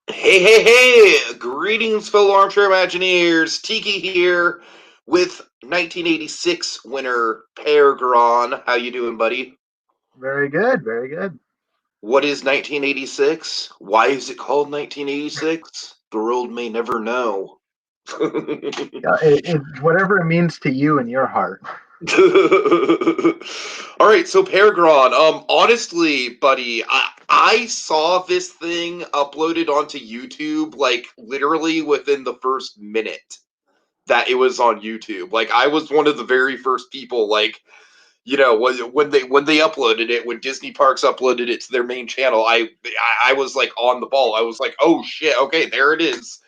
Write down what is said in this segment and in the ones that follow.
Hey, hey, hey! Greetings, fellow armchair Imagineers. Tiki here with 1986 winner PerGron. How you doing, buddy? Very good, very good. What is 1986? Why is it called 1986? The world may never know. Yeah, whatever it means to you in your heart. All right, so PerGron. Honestly, buddy, I saw this thing uploaded onto YouTube like literally within the first minute that it was on YouTube. Like I was one of the very first people. Like when they uploaded it, when Disney Parks uploaded it to their main channel, I was like on the ball. I was like, oh shit, okay, there it is.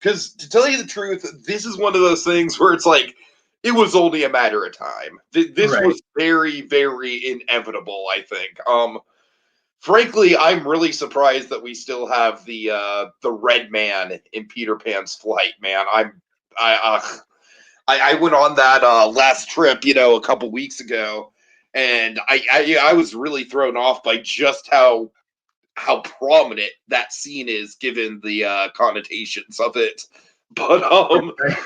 Because to tell you the truth, this is one of those things where it's like it was only a matter of time. This Right. was very, very inevitable. I think. Frankly, I'm really surprised that we still have the red man in Peter Pan's flight. Man, I I went on that last trip, a couple weeks ago, and I was really thrown off by just how prominent that scene is given the connotations of it. But Right.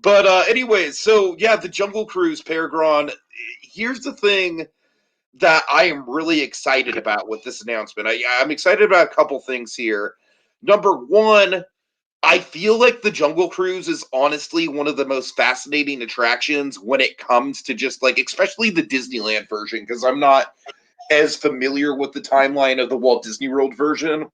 but anyways, so yeah, the Jungle Cruise Paragon. Here's the thing that I am really excited about with this announcement. I'm excited about a couple things here. Number one, I feel like the Jungle Cruise is honestly one of the most fascinating attractions when it comes to just like, especially the Disneyland version, because I'm not as familiar with the timeline of the Walt Disney World version.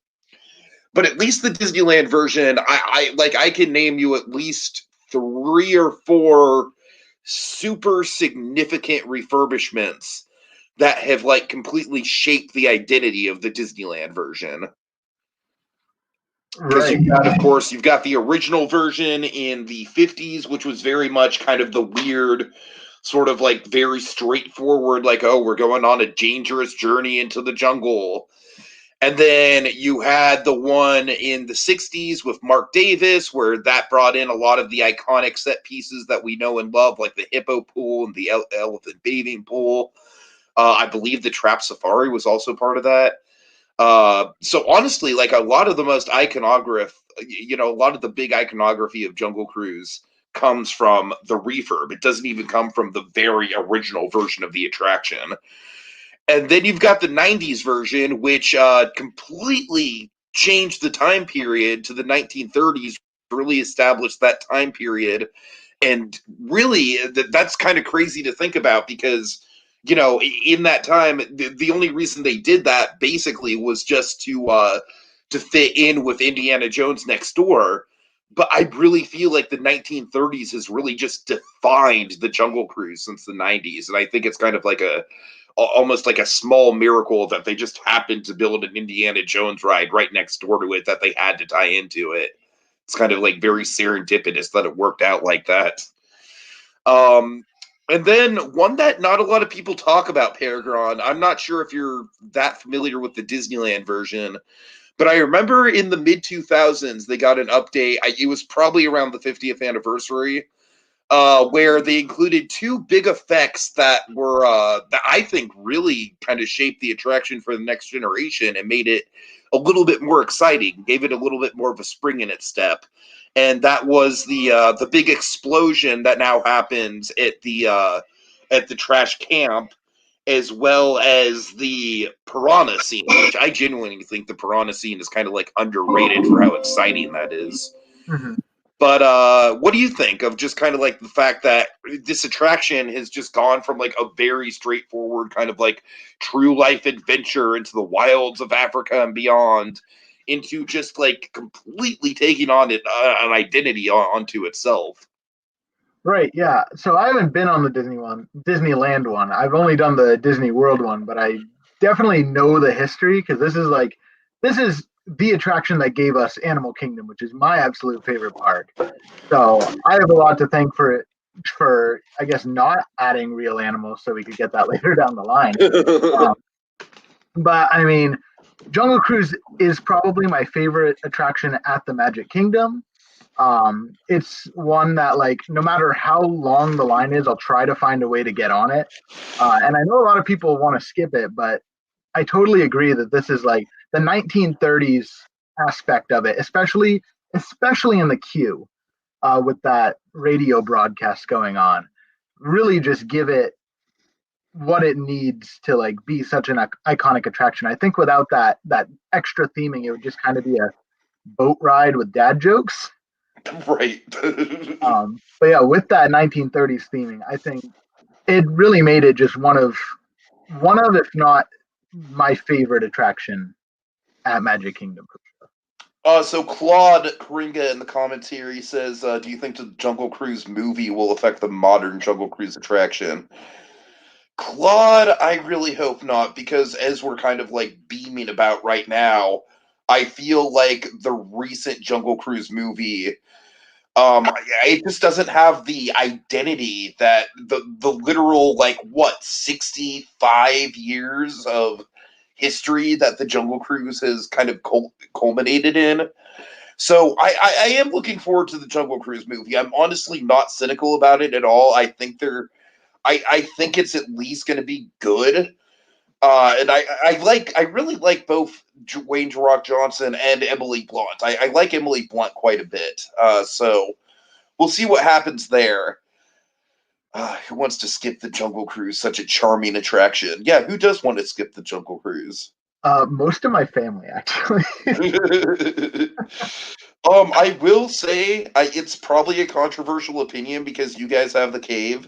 But at least the Disneyland version, I can name you at least three or four super significant refurbishments that have like completely shaped the identity of the Disneyland version. Because Right. you've got, of course, you've got the original version in the 50s, which was very much kind of the weird, sort of like very straightforward, like, oh, we're going on a dangerous journey into the jungle. And then you had the one in the 60s with Mark Davis, where that brought in a lot of the iconic set pieces that we know and love, like the hippo pool and the elephant bathing pool. I believe the Trap Safari was also part of that. So honestly, like a lot of the most iconograph, a lot of the big iconography of Jungle Cruise comes from the refurb. It doesn't even come from the very original version of the attraction. And then you've got the 90s version, which completely changed the time period to the 1930s, really established that time period. And really, that's kind of crazy to think about because, in that time, the only reason they did that basically was just to fit in with Indiana Jones next door. But I really feel like the 1930s has really just defined the Jungle Cruise since the 90s. And I think it's kind of like almost like a small miracle that they just happened to build an Indiana Jones ride right next door to it that they had to tie into it. It's kind of like very serendipitous that it worked out like that. Um, and then one that not a lot of people talk about, Paragon. I'm not sure if you're that familiar with the Disneyland version, but I remember in the mid 2000s they got an update. It was probably around the 50th anniversary, where they included two big effects that I think really kind of shaped the attraction for the next generation and made it a little bit more exciting, gave it a little bit more of a spring in its step. And that was the big explosion that now happens at the trash camp, as well as the piranha scene, which I genuinely think the piranha scene is kind of like underrated for how exciting that is. Hmm. But what do you think of just kind of like the fact that this attraction has just gone from like a very straightforward kind of like true life adventure into the wilds of Africa and beyond into just like completely taking on an identity onto itself? Right. Yeah. So I haven't been on the Disneyland one. I've only done the Disney World one, but I definitely know the history because this is the attraction that gave us Animal Kingdom, which is my absolute favorite park. So I have a lot to thank for it for I guess not adding real animals so we could get that later down the line. Um, but I mean, Jungle Cruise is probably my favorite attraction at the Magic Kingdom. It's one that like no matter how long the line is, I'll try to find a way to get on it. And I know a lot of people want to skip it, but I totally agree that this is like the 1930s aspect of it, especially in the queue, with that radio broadcast going on, really just give it what it needs to like be such an iconic attraction. I think without that extra theming, it would just kind of be a boat ride with dad jokes. Right. But yeah, with that 1930s theming, I think it really made it just one of if not my favorite attraction at Magic Kingdom. So Claude Kringa in the commentary says, do you think the Jungle Cruise movie will affect the modern Jungle Cruise attraction? Claude, I really hope not, because as we're kind of like beaming about right now, I feel like the recent Jungle Cruise movie, it just doesn't have the identity that the literal, like, what, 65 years of history that the Jungle Cruise has kind of culminated in. So I am looking forward to the Jungle Cruise movie. I'm honestly not cynical about it at all. I think it's at least going to be good. And I really like both Wayne Rock Johnson and Emily Blunt. I like Emily Blunt quite a bit. So we'll see what happens there. Who wants to skip the Jungle Cruise? Such a charming attraction. Yeah, who does want to skip the Jungle Cruise? Most of my family, actually. I will say it's probably a controversial opinion because you guys have the cave,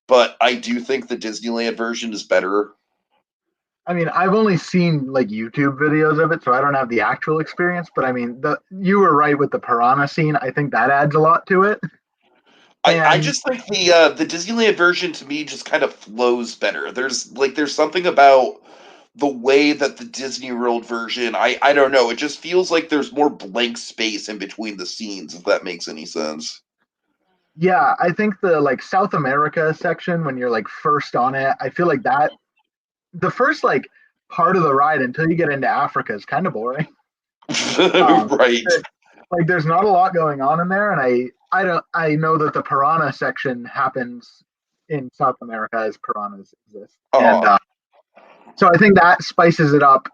but I do think the Disneyland version is better. I mean, I've only seen like YouTube videos of it, so I don't have the actual experience. But I mean, you were right with the piranha scene. I think that adds a lot to it. I And just think the Disneyland version to me just kind of flows better. There's something about the way that the Disney World version, I don't know, it just feels like there's more blank space in between the scenes, if that makes any sense. yeah, I think the like South America section when you're like first on it, I feel like that the first like part of the ride until you get into Africa is kind of boring. Right. Like there's not a lot going on in there, and I know that the piranha section happens in South America as piranhas exist, and Uh, so I think that spices it up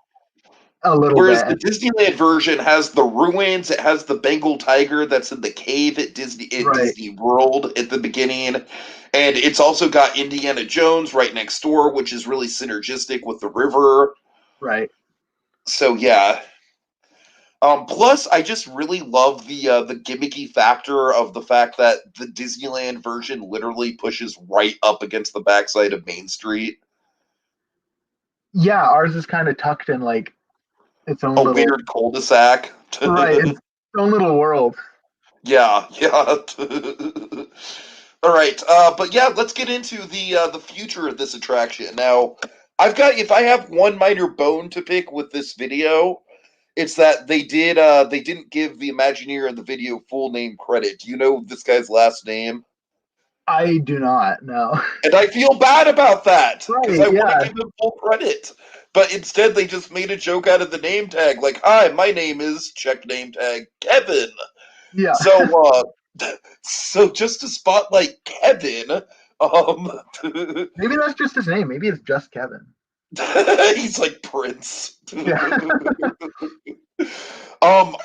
a little Whereas bit. the Disneyland version has the ruins, it has the Bengal tiger that's in the cave at Right, Disney World at the beginning, and it's also got Indiana Jones right next door, which is really synergistic with the river. right. So yeah. Plus, I just really love the gimmicky factor of the fact that the Disneyland version literally pushes right up against the backside of Main Street. Yeah, ours is kind of tucked in like its own A little weird cul-de-sac. right, its own little world. Yeah, yeah. All right, but yeah, let's get into the future of this attraction. Now, if I have one minor bone to pick with this video, it's that they didn't give the Imagineer in the video full name credit. Do you know this guy's last name? I do not know. And I feel bad about that because Right, I want to yeah, give him full credit. But instead, they just made a joke out of the name tag, like, "Hi, my name is check name tag Kevin." yeah. So, so just to spotlight Kevin, um, Maybe that's just his name. Maybe it's just Kevin. he's like Prince. Yeah,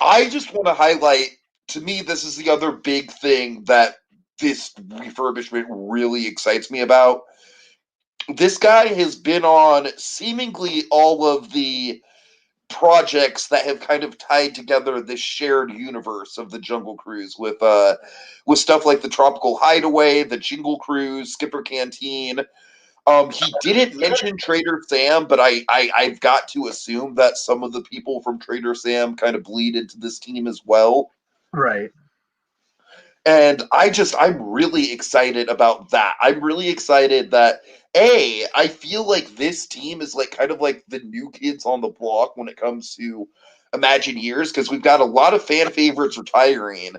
I just want to highlight. To me, this is the other big thing that this refurbishment really excites me about. This guy has been on seemingly all of the projects that have kind of tied together this shared universe of the Jungle Cruise with stuff like the Tropical Hideaway, the Jingle Cruise, Skipper Canteen. He didn't mention Trader Sam, but I've got to assume that some of the people from Trader Sam kind of bleed into this team as well. right. And I'm really excited about that. I'm really excited that I feel like this team is like kind of like the new kids on the block when it comes to Imagineers because we've got a lot of fan favorites retiring.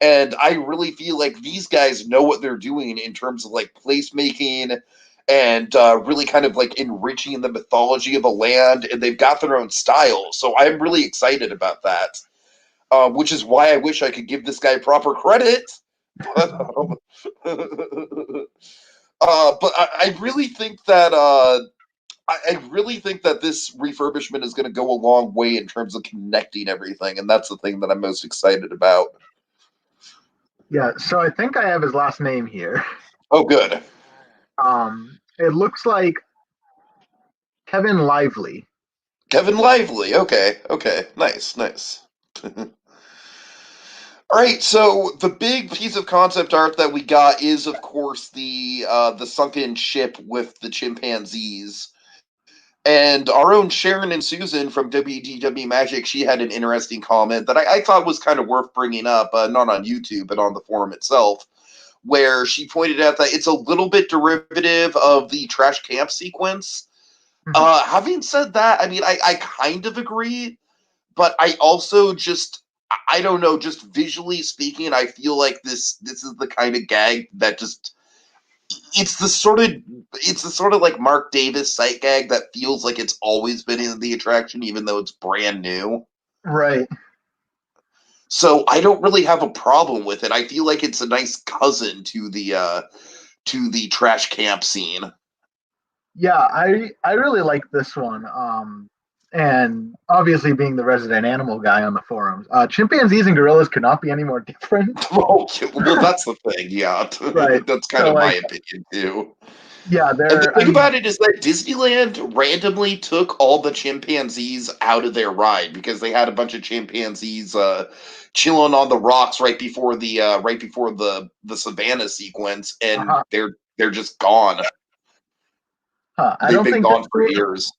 And I really feel like these guys know what they're doing in terms of like placemaking and really kind of like enriching the mythology of a land, and they've got their own style. So I'm really excited about that, which is why I wish I could give this guy proper credit. But, but I really think that I really think that this refurbishment is going to go a long way in terms of connecting everything, and that's the thing that I'm most excited about. Yeah, so I think I have his last name here. Oh, good. It looks like Kevin Lively. Kevin Lively. Okay, okay, nice, nice. All right, so the big piece of concept art that we got is, of course, the sunken ship with the chimpanzees. And our own Sharon and Susan from WDW Magic, she had an interesting comment that I thought was kind of worth bringing up, not on YouTube, but on the forum itself, where she pointed out that it's a little bit derivative of the trash camp sequence. Mhm. Having said that, I mean, I kind of agree, but I also just I don't know, just visually speaking, I feel like this is the kind of gag that just it's the sort of it's the sort of like Mark Davis sight gag that feels like it's always been in the attraction, even though it's brand new. Right. So I don't really have a problem with it. I feel like it's a nice cousin to the trash camp scene. Yeah, I really like this one. And obviously being the resident animal guy on the forums, chimpanzees and gorillas could not be any more different. Well, that's the thing. Yeah, Right. that's kind So of my like, opinion too. yeah, And the they're. I thing mean, about it is that Disneyland randomly took all the chimpanzees out of their ride because they had a bunch of chimpanzees chilling on the rocks right before the savannah sequence, and uh they're just gone. I They've don't been think gone for Disney. years.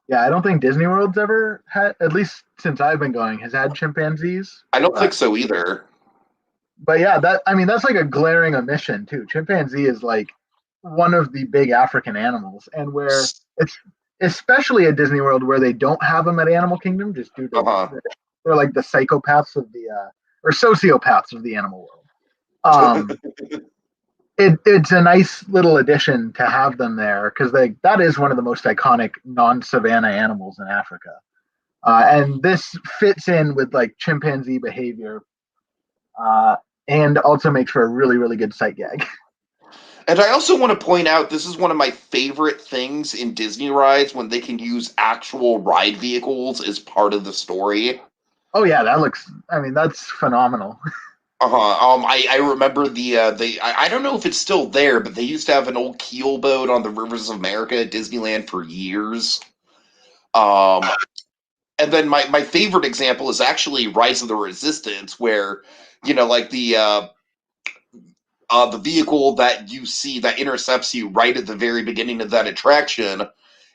Yeah, I don't think Disney World's ever had, at least since I've been going, has had chimpanzees. I don't think But so either. yeah, that I mean that's like a glaring omission too. Chimpanzee is like one of the big African animals, and where it's especially at Disney World where they don't have them at Animal Kingdom, just due to Uh they're like the psychopaths of the or sociopaths of the animal world. huh. It's a nice little addition to have them there because that is one of the most iconic non-savanna animals in Africa. And this fits in with like chimpanzee behavior uh, and also makes for a really, really good sight gag. And I also want to point out this is one of my favorite things in Disney rides when they can use actual ride vehicles as part of the story. Oh, yeah, that looks, I mean, that's phenomenal. Uh-huh. I remember I don't know if it's still there, but they used to have an old keel boat on the rivers of America at Disneyland for years. Um, and then my favorite example is actually Rise of the Resistance, where like the vehicle that you see that intercepts you right at the very beginning of that attraction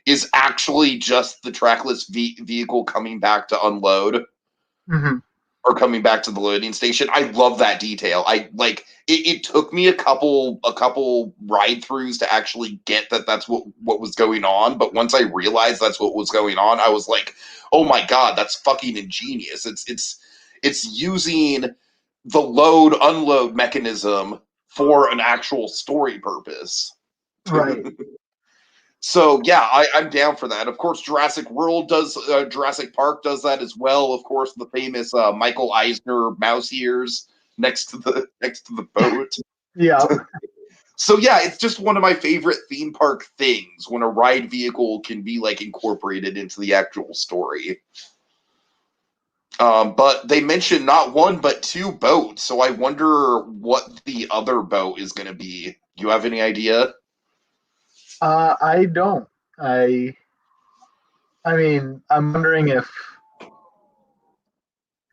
is actually just the trackless vehicle coming back to unload Hmm. or coming back to the loading station. I love that detail. I like it took me a couple ride throughs to actually get that that's what was going on, but once I realized that's what was going on, I was like, "Oh my god, that's fucking ingenious." It's using the load unload mechanism for an actual story purpose. Right. So yeah, I'm down for that. Of course, Jurassic Park does that as well. Of course, the famous Michael Eisner mouse ears next to the boat. Yeah. So yeah, it's just one of my favorite theme park things when a ride vehicle can be like incorporated into the actual story. But they mentioned not one but two boats, so I wonder what the other boat is going to be. You have any idea? I don't. I, I mean, I'm wondering if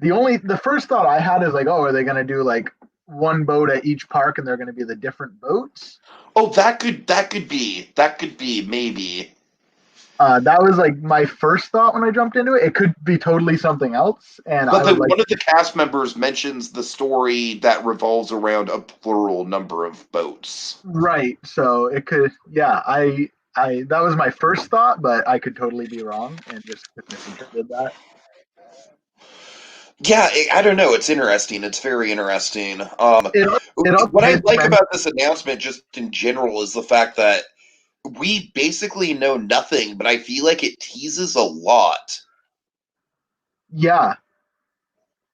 the first thought I had is like, oh, are they going to do like one boat at each park and they're going to be the different boats? Oh, that could be maybe. That was like my first thought when I jumped into it. It could be totally something else, and But I would then like one of the cast members mentions the story that revolves around a plural number of boats. right. So it could, yeah. I that was my first thought, but I could totally be wrong and just misinterpreted that. Yeah, I don't know. It's interesting. It's very interesting. It it also What I did like mention, about this announcement, just in general, is the fact that we basically know nothing, but I feel like it teases a lot. yeah.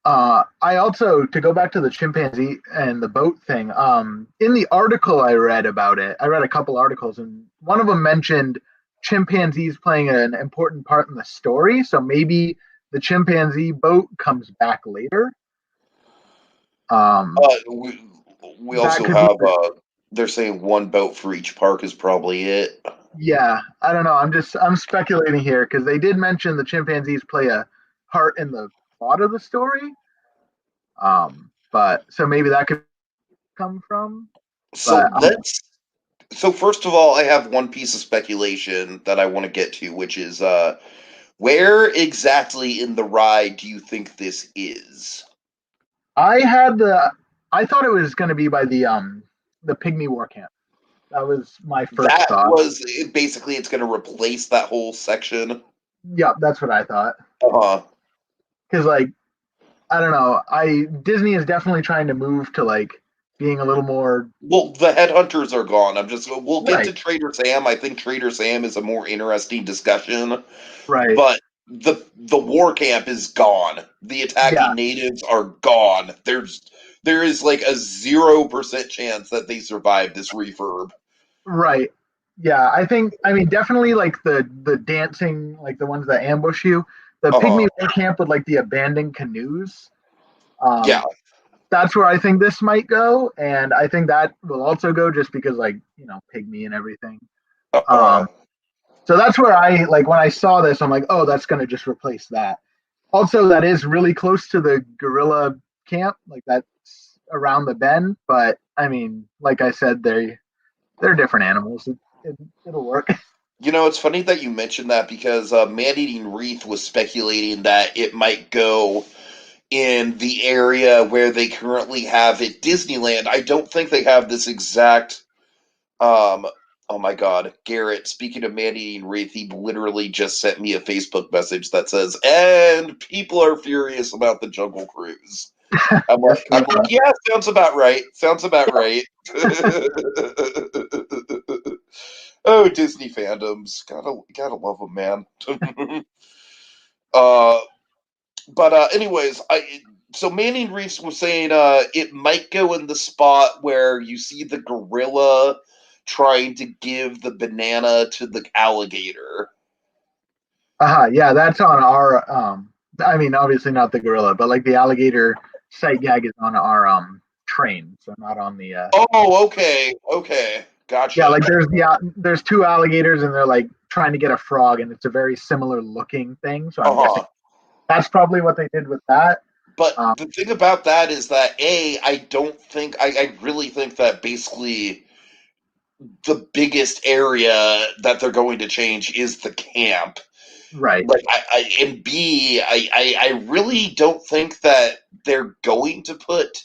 I also to go back to the chimpanzee and the boat thing. In the article I read about it, I read a couple articles, and one of them mentioned chimpanzees playing an important part in the story. So maybe the chimpanzee boat comes back later. Um, We that also could be, have they're saying one boat for each park is probably it. yeah. I don't know. I'm speculating here because they did mention the chimpanzees play a part in the plot of the story. But so maybe that could come from. But So first of all, I have one piece of speculation that I want to get to, which is where exactly in the ride do you think this is? I had the I thought it was going to be by the pygmy war camp. That was my first That thought. was basically it's going to replace that whole section. Yeah, that's what I thought. Uh-huh. Because like I don't know, I Disney is definitely trying to move to like being a little more Well, the headhunters are gone. We'll get right. to Trader Sam. I think Trader Sam is a more interesting discussion, Right. but the war camp is gone. The Yeah. attacking natives are gone. There is like a 0% chance that they survive this refurb. Right. Yeah. I mean definitely like the dancing like the ones that ambush you. The Uh-huh. pygmy war camp with like the abandoned canoes. Yeah. Um, that's where I think this might go, and I think that will also go just because like pygmy and everything. Uh-huh. Um, so that's where I like when I saw this, I'm like, oh, that's gonna just replace that. Also, that is really close to the gorilla camp, like that's around the bend. But I mean, like I said, they're different animals. It'll work. It's funny that you mentioned that because Man-Eating Wreath was speculating that it might go in the area where they currently have at Disneyland. I don't think they have this exact. Oh my God, Garrett. Speaking of Man-Eating Wreath, he literally just sent me a Facebook message that says, "And people are furious about the Jungle Cruise." Yes, they I'm like, are. yeah, sounds about right. Sounds about right. Oh, Disney fandoms, gotta love them, man. uh, but anyways, so Manning Reeves was saying it might go in the spot where you see the gorilla trying to give the banana to the alligator. Yeah, that's on our. I mean, obviously not the gorilla, but like the alligator sight gag is on our train, so not on the. Oh, okay, Yeah, gotcha. like there's two alligators and they're like trying to get a frog, and it's a very similar looking thing. So I'm guessing Uh-huh. that's probably what they did with that. But Um, the thing about that is that I don't think I really think that basically the biggest area that they're going to change is the camp. right. Like and B, I really don't think that they're going to put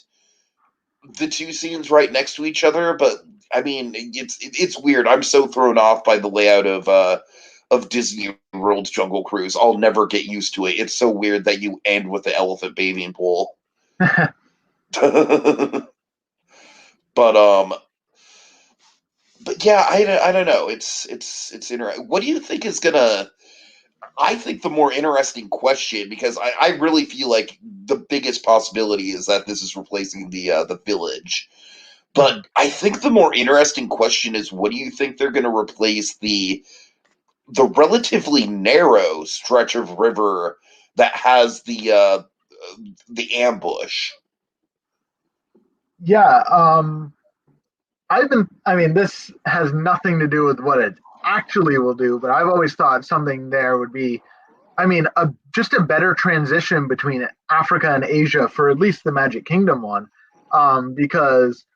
the two scenes right next to each other. But I mean, it's weird. I'm so thrown off by the layout of Disney World's Jungle Cruise. I'll never get used to it. It's so weird that you end with the elephant bathing pool. but um, but yeah, I don't know. It's interesting. What do you think is gonna? I think the more interesting question, because I really feel like the biggest possibility is that this is replacing the village. But Mhm. I think the more interesting question is, what do you think they're going to replace the relatively narrow stretch of river that has the ambush? Yeah. I mean, this has nothing to do with what it actually will do, but I've always thought something there would be, I mean, just a better transition between Africa and Asia for at least the Magic Kingdom one, because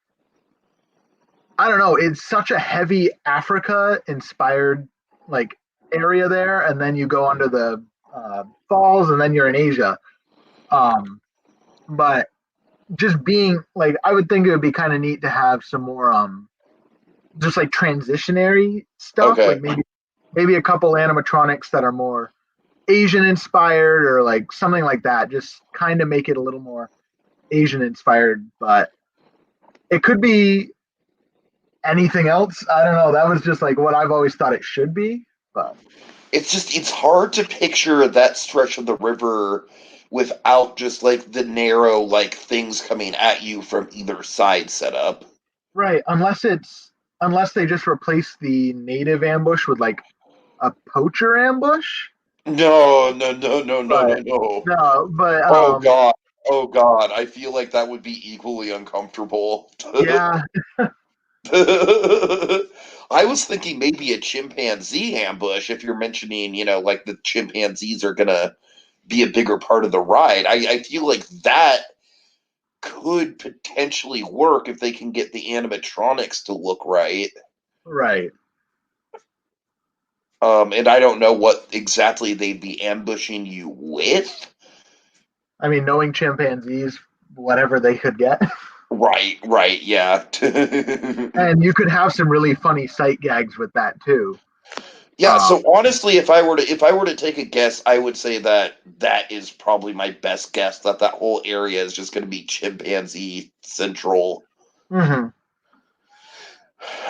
I don't know, it's such a heavy Africa inspired like area there, and then you go under the falls, and then you're in Asia. Um, but just being like, I would think it would be kind of neat to have some more just like transitionary stuff, Okay. like maybe a couple animatronics that are more Asian inspired or like something like that. Just kind of make it a little more Asian inspired, but it could be anything else. I don't know. That was just like what I've always thought it should be, but It's hard to picture that stretch of the river without just like the narrow like things coming at you from either side setup. right, unless they just replace the native ambush with like a poacher ambush. No, no, no, no, no, no, But no. no, but Oh God. Oh God. I feel like that would be equally uncomfortable. yeah, I was thinking maybe a chimpanzee ambush if you're mentioning, like the chimpanzees are gonna be a bigger part of the ride. I feel like that could potentially work if they can get the animatronics to look right. right. And I don't know what exactly they'd be ambushing you with. I mean, knowing chimpanzees, whatever they could get. Right, right, yeah. And you could have some really funny sight gags with that too. Yeah, Um, so honestly, if I were to take a guess, I would say that that is probably my best guess that that whole area is just going to be chimpanzee central. mhm.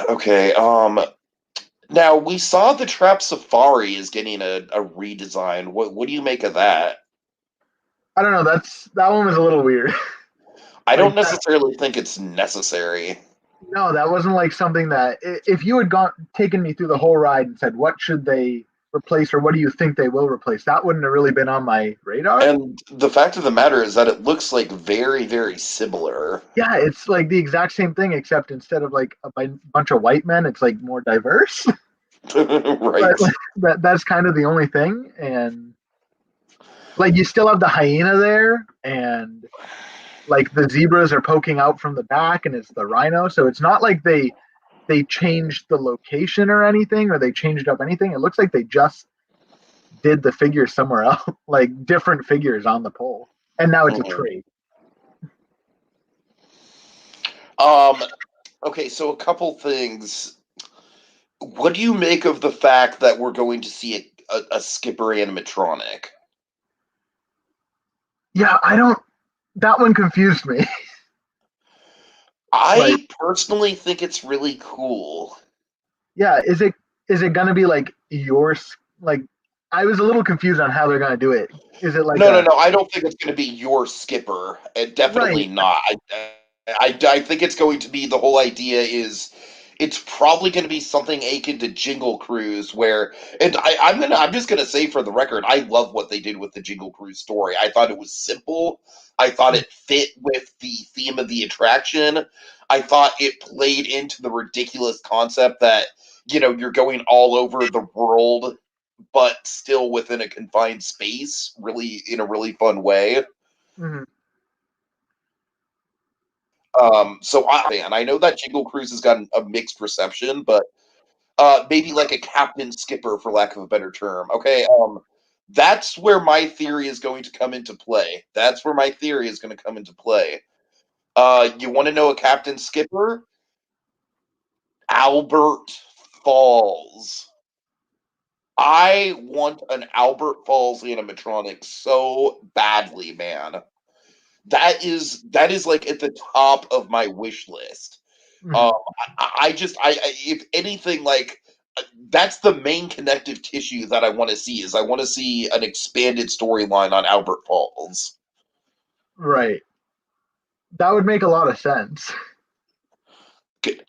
Okay, now we saw the Trap Safari is getting a redesign. What do you make of that? I don't know. That one was a little weird. I Like don't that. necessarily think it's necessary. No, that wasn't like something that if you had gone taken me through the whole ride and said what should they replace or what do you think they will replace, that wouldn't have really been on my radar. And the fact of the matter is that it looks like very, very similar. Yeah, it's like the exact same thing except instead of like a bunch of white men, it's like more diverse. But Right. like, that's kind of the only thing, and like you still have the hyena there, and like the zebras are poking out from the back, and it's the rhino. So it's not like they changed the location or anything, or they changed up anything. It looks like they just did the figure somewhere else, like different figures on the pole, and now it's a Mhm. trade. Um, okay, so a couple things. What do you make of the fact that we're going to see a skipper animatronic? Yeah, I don't. That one confused me. Like, I personally think it's really cool. yeah, is it gonna be like yours? Like, I was a little confused on how they're gonna do it. Is it like No, no, a no. I don't think it's going to be your skipper. Definitely right? not. I think it's going to be the whole idea is it's probably going to be something akin to Jingle Cruise, where and I'm just gonna say for the record, I love what they did with the Jingle Cruise story. I thought it was simple. I thought it fit with the theme of the attraction. I thought it played into the ridiculous concept that you're going all over the world but still within a confined space, really in a really fun way. Mm-hmm. And I know that Jingle Cruise has gotten a mixed reception, but maybe like a captain skipper, for lack of a better term. Okay, that's where my theory is going to come into play. That's where my theory is going to come into play. You want to know a captain skipper? Albert Falls. I want an Albert Falls animatronic so badly, man. That is like at the top of my wish list. Mm-hmm. Um, I just if anything like that's the main connective tissue that I want to see is I want to see an expanded storyline on Albert Falls. Right. That would make a lot of sense.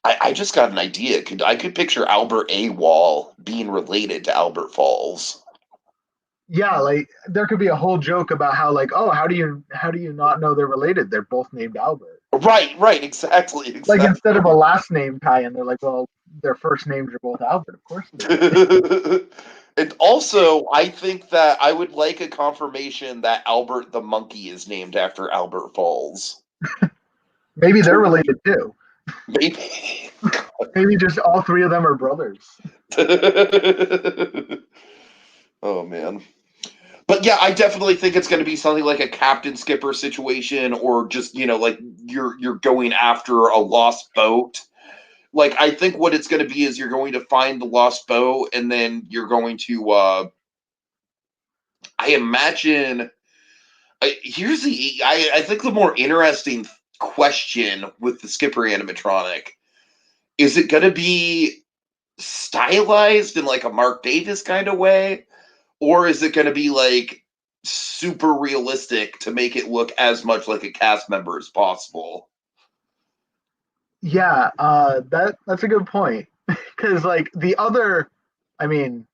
I just got an idea. I could picture Albert A. Wall being related to Albert Falls. Yeah, like there could be a whole joke about how like, oh, how do you not know they're related? They're both named Albert. Right, right, exactly, Like instead exactly. of a last name tie-in, they're like, well, their first names are both Albert. Of course they're related. And also, I think that I would like a confirmation that Albert the monkey is named after Albert Falls. Maybe they're related too. Maybe. Maybe just all three of them are brothers. Oh man. But yeah, I definitely think it's going to be something like a captain skipper situation, or just like you're going after a lost boat. Like I think what it's going to be is you're going to find the lost boat, and then you're going to. I imagine. Here's the. I think the more interesting question with the skipper animatronic is it going to be stylized in like a Mark Davis kind of way, or is it going to be like super realistic to make it look as much like a cast member as possible? Yeah, that's a good point. Because like the other, I mean,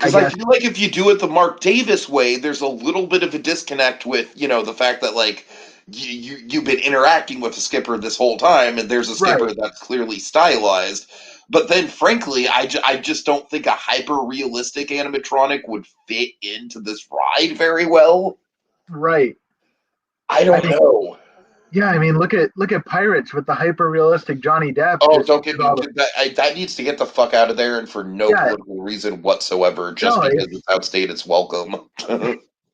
I Because I guess. feel like if you do it the Mark Davis way, there's a little bit of a disconnect with, the fact that, like, you've been interacting with the skipper this whole time, and there's a skipper Right. that's clearly stylized. But then, frankly, I just don't think a hyper-realistic animatronic would fit into this ride very well. Right. I I don't mean, know. yeah, I mean, look at Pirates with the hyper realistic Johnny Depp. Oh, Just don't get me. That needs to get the fuck out of there, and for no yeah, political reason whatsoever, just no, because it's outstayed its welcome.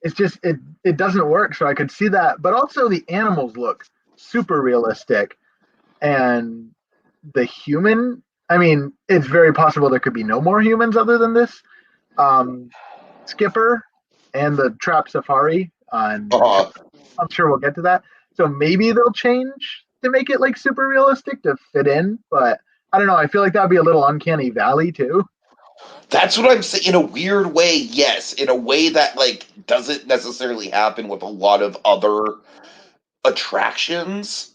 it's just it doesn't work. So I could see that, but also the animals look super realistic, and the human. I mean, it's very possible there could be no more humans other than this skipper and the trap safari. And uh, I'm sure we'll get to that. So maybe they'll change to make it like super realistic to fit in, but I don't know. I feel like that'd be a little uncanny valley too. That's what I'm saying. In a weird way, yes. In a way that, like, doesn't necessarily happen with a lot of other attractions.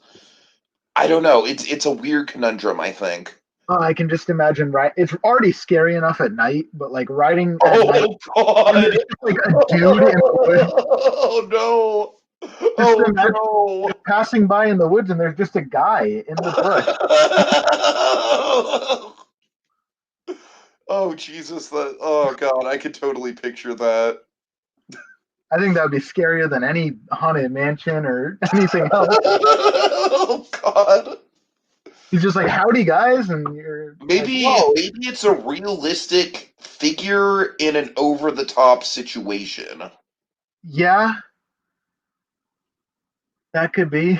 I don't know. It's a weird conundrum, I think. I can just imagine, right? It's already scary enough at night, but like riding at night Oh and God! there's just like a dude in the woods. Oh no! Just Oh imagine no! you're passing by in the woods and there's just a guy in the bush. Oh Jesus! Oh God! I could totally picture that. I think that would be scarier than any haunted mansion or anything else. Oh God! He's just like, "Howdy, guys," and you're like, Maybe "Whoa, maybe it's a realistic figure in an over the top situation. yeah, that could be."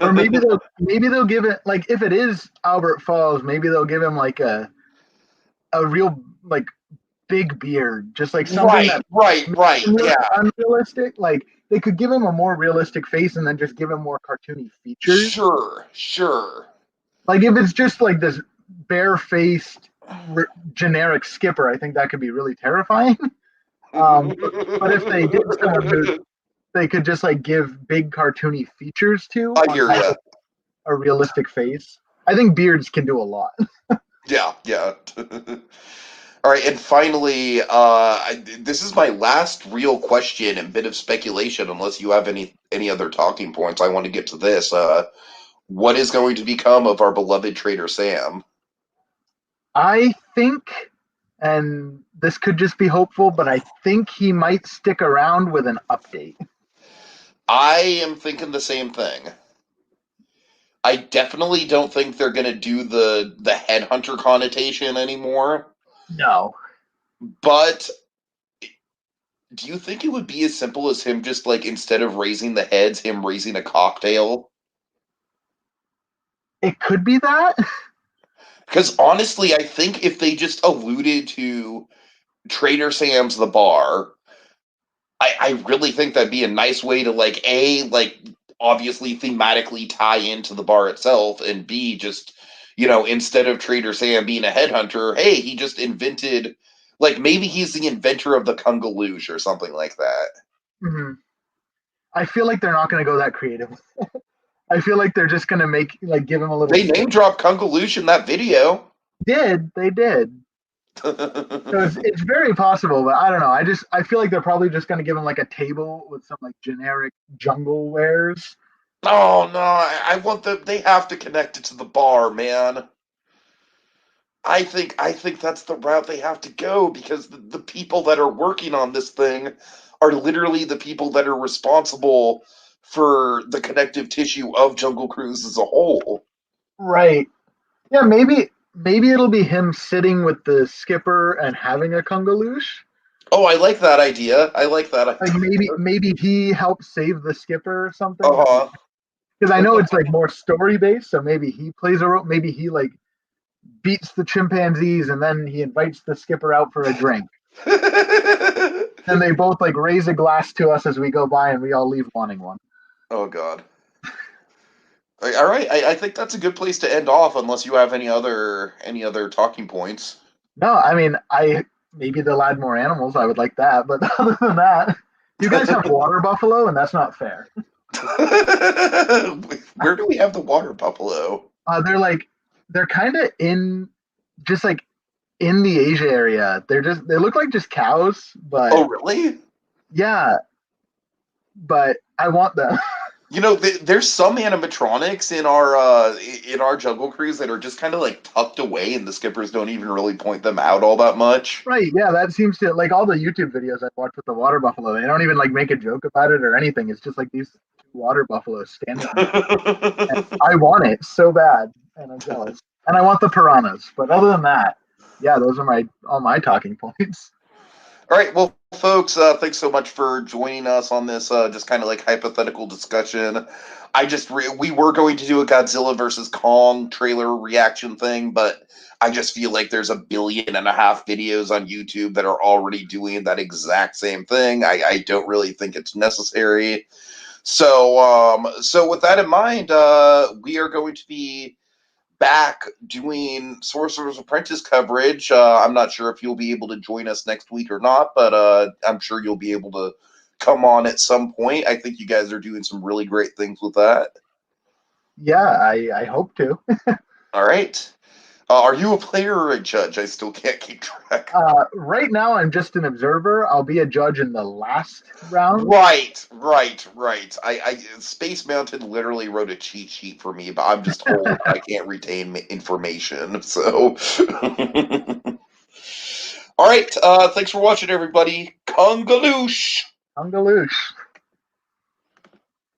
Or maybe they'll give it like if it is Albert Falls, maybe they'll give him like a real like big beard, just like something Right, that right, right. really Yeah, unrealistic. Like they could give him a more realistic face and then just give him more cartoony features. sure, sure. Like if it's just like this barefaced generic skipper, I think that could be really terrifying. But if they did someone who they could just like give big cartoony features to I on hear top you. of a realistic face, I think beards can do a lot. Yeah, yeah. All right, and finally, this is my last real question and bit of speculation. Unless you have any other talking points, I want to get to this. What is going to become of our beloved Trader Sam? I think, and this could just be hopeful, but I think he might stick around with an update. I am thinking the same thing. I definitely don't think they're going to do the headhunter connotation anymore. No, But do you think it would be as simple as him just, like, instead of raising the heads, him raising a cocktail? it could be that. Because honestly, I think if they just alluded to Trader Sam's the bar, I really think that'd be a nice way to, like, A, like, obviously thematically tie into the bar itself, and B, just, instead of Trader Sam being a headhunter, hey, he just invented, like, maybe he's the inventor of the Kungaloosh or something like that. Mhm. I feel like they're not going to go that creative. I feel like they're just going to make like give him a little They skip. name drop Kungaloosh in that video. They did. So it's very possible, but I don't know. I feel like they're probably just going to give him like a table with some like generic jungle wares. Oh no, I want they have to connect it to the bar, man. I think that's the route they have to go because the people that are working on this thing are literally the people that are responsible for the connective tissue of Jungle Cruise as a whole. Right. Yeah, maybe it'll be him sitting with the skipper and having a kungaloosh. Oh, I like that idea. I like that Like idea. maybe he helps save the skipper or something. Uh-huh. Because I know it's like more story based, so maybe he plays a role. Maybe he like beats the chimpanzees and then he invites the skipper out for a drink. And they both like raise a glass to us as we go by, and we all leave wanting one. Oh God. All right, I think that's a good place to end off, unless you have any other talking points. No, I mean, I maybe they'll add more animals. I would like that, but other than that, you guys have water buffalo, and that's not fair. Where do we have the water buffalo? They're like they're kind of in just like in the Asia area. They look like just cows, but Oh, really? yeah, but I want them. You know, there's some animatronics in our Jungle Cruise that are just kind of like tucked away, and the skippers don't even really point them out all that much. Right, yeah, that seems to like all the YouTube videos I watch with the water buffalo. They don't even like make a joke about it or anything. It's just like these two water buffaloes standing there. And I want it so bad, and I'm jealous. And I want the piranhas. But other than that, yeah, those are my all my talking points. All right, well, folks, thanks so much for joining us on this just kind of like hypothetical discussion. We were going to do a Godzilla versus Kong trailer reaction thing, but I just feel like there's 1.5 billion videos on YouTube that are already doing that exact same thing. I don't really think it's necessary. So with that in mind, we are going to be back doing Sorcerer's Apprentice coverage. I'm not sure if you'll be able to join us next week or not, but I'm sure you'll be able to come on at some point. I think you guys are doing some really great things with that. Yeah, I hope to. All right. Are you a player or a judge? I still can't keep track. Right now, I'm just an observer. I'll be a judge in the last round. Right. I Space Mountain literally wrote a cheat sheet for me, but I'm just old. I can't retain information. So, all right. Thanks for watching, everybody. Congaloosh. Hungaloosh.